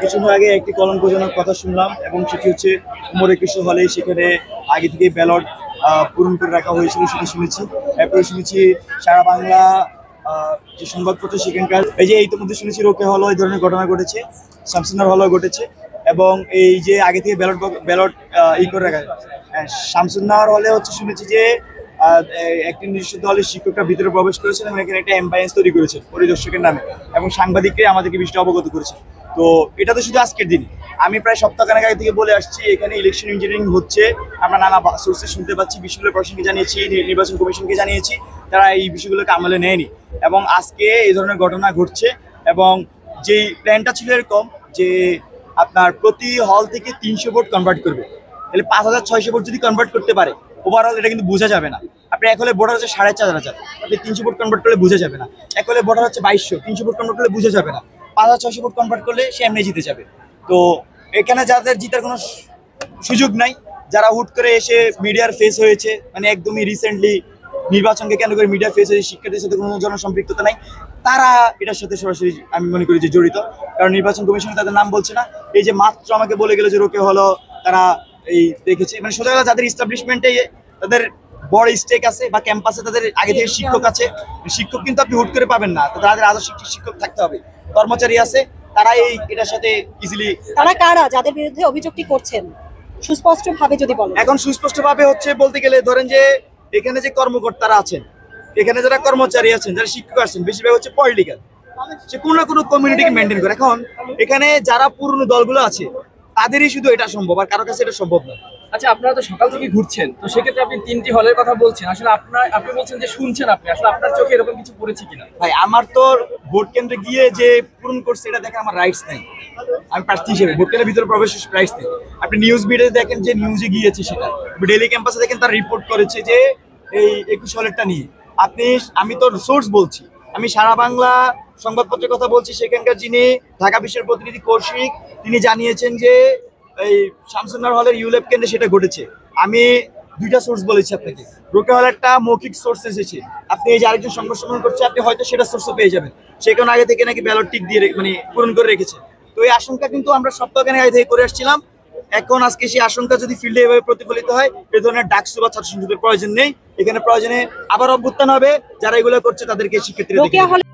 কিছুক্ষণ আগে একটি কলঙ্কজনক কথা শুনলাম এবং সেটি হচ্ছে উমর একুশে হলে সেখানে আগে থেকে ব্যালট পূরণ করে রাখা হয়েছিল সেটা শুনেছি। এরপরে শুনেছি সারা বাংলা যে সংবাদপত্র সেখানকার এই যে ইতিমধ্যে শুনেছি রোকেয়া হলেও এই ধরনের ঘটনা ঘটেছে, শামসুন্নাহর হলেও ঘটেছে এবং এই যে আগে থেকে ব্যালট করে রাখা। শামসুন্নাহর হলে হচ্ছে শুনেছি যে একটি নির্দিষ্ট দলের শিক্ষকরা ভিতরে প্রবেশ করেছেন এবং এখানে একটা এম্বায়েন্স তৈরি করেছেন পরিদর্শকের নামে এবং সাংবাদিকরা আমাদেরকে বিষয়টা অবগত করেছে। তো এটা তো শুধু আজকের দিনই, আমি প্রায় সপ্তাহখানেক আগে থেকে বলে আসছি এখানে ইলেকশন ইঞ্জিনিয়ারিং হচ্ছে। আমরা নানা সোর্সে শুনতে পাচ্ছি, বিশ্ববিদ্যালয় প্রশাসনকে জানিয়েছি, নির্বাচন কমিশনকে জানিয়েছি, তারা এই বিষয়গুলোকে আমলে নেয়নি এবং আজকে এই ধরনের ঘটনা ঘটছে। এবং যেই প্ল্যানটা ছিল এরকম যে আপনার প্রতি হল থেকে 300 ভোট কনভার্ট করবে, তাহলে 5600 ভোট যদি কনভার্ট করতে পারে ওভারঅল এটা কিন্তু বোঝা যাবে না। আপনি এক হলে ভোটার হচ্ছে 4500, আপনি 300 ভোট কনভার্ট করলে বোঝা যাবে না। এক হলে ভোটার হচ্ছে 2200, 300 ভোট কনভার্ট করলে বোঝা যাবে না। 5600 ভোট কনভার্ট করলে সে এমনি জিতে যাবে। তো এখানে যাদের জিতার কোনো সুযোগ নাই, যারা হুট করে এসে মিডিয়ার ফেস হয়েছে, মানে একদমই রিসেন্টলি নির্বাচনকে কেন্দ্র করে মিডিয়ার ফেস হয়েছে, শিক্ষার্থীর সাথে কোনো জনসম্পৃক্ততা নাই, তারা এটার সাথে সরাসরি আমি মনে করি যে জড়িত। কারণ নির্বাচন কমিশনে তাদের নাম বলছে না। এই যে মাত্র আমাকে বলে গেল যে রোকেয়া হলো তারা এই দেখেছে, মানে সোজা কথা যাদের ইস্টাবলিশমেন্টে তাদের বড় স্টেক আছে বা ক্যাম্পাসে তাদের আগে থেকে শিক্ষক আছে। শিক্ষক কিন্তু আপনি হুট করে পাবেন না, তাদের আদর্শ শিক্ষক থাকতে হবে, কর্মচারী আছে, তারা এই এটার সাথে ইজিলি। তারা কারা যাদের বিরুদ্ধে অভিযোগটি করছেন সুস্পষ্ট ভাবে যদি বলেন? এখন সুস্পষ্ট ভাবে হচ্ছে বলতে গেলে ধরেন যে এখানে যে কর্মকর্তারা আছেন, এখানে যারা কর্মচারী আছেন, যারা শিক্ষক আছেন, বেশিরভাগ হচ্ছে পলিটিক্যাল, সে কোনো না কোনো কমিউনিটিকে মেনটেন করে। এখন এখানে যারা পুরনো দলগুলো আছে তাদেরই শুধু এটা সম্ভব, আর কারো কাছে এটা সম্ভব না। আচ্ছা, আপনারা তো সকাল থেকে ঘুরছেন, তো সেক্ষেত্রে আপনি 3টি হলের কথা বলছেন, আসলে আপনি বলছেন যে শুনছেন, আপনি আসলে আপনার চোখে এরকম কিছু পড়েছে কিনা? ভাই আমার তো ভোট কেন্দ্রে গিয়ে যে পূরণ করছে এটা দেখে আমার রাইটস নেই, আমি প্রার্থী হিসেবে ভোট কেন্দ্রের ভিতরে প্রবেশের রাইটস নেই। আপনি নিউজ মিডিয়াতে দেখেন যে নিউজে গিয়েছে, সেটা ডেইলি ক্যাম্পাসে দেখেন তার রিপোর্ট করেছে যে এই 21 হলেরটা নিয়ে। আমি তো সোর্স বলছি, আমি সারা বাংলা সংবাদপত্রের কথা বলছি, সেখানকার যিনি ঢাকা বিশ্বের প্রতিনিধি কৌশিক তিনি জানিয়েছেন যে এই শামসুন্নাহর হলের ইউলেপ কেন্দ্রে সেটা ঘটেছে। আমি দুইটা সোর্স বলেছি আপনাকে, রোকেয়া হল একটা মৌখিক সোর্স এসেছে, আপনি এই যে আরেকজন সংবাদ করছে আপনি হয়তো সেটা সোর্সও পেয়ে যাবেন, সেখানে আগে থেকে নাকি ব্যালট টিক দিয়ে মানে পূরণ করে রেখেছে। তো এই আশঙ্কা কিন্তু আমরা সপ্তাহখানেক আগে থেকে করে আসছিলাম। এখন আজকে সেই আশঙ্কা যদি ফিল্ডে এভাবে প্রতিফলিত হয়, এই ধরনের ডাকসু বা ছাত্র সংসদের প্রয়োজন নেই, এখানে প্রয়োজনে আবার অভ্যুত্থান হবে, যারা এগুলো করছে তাদেরকে শিক্ষার্থীরা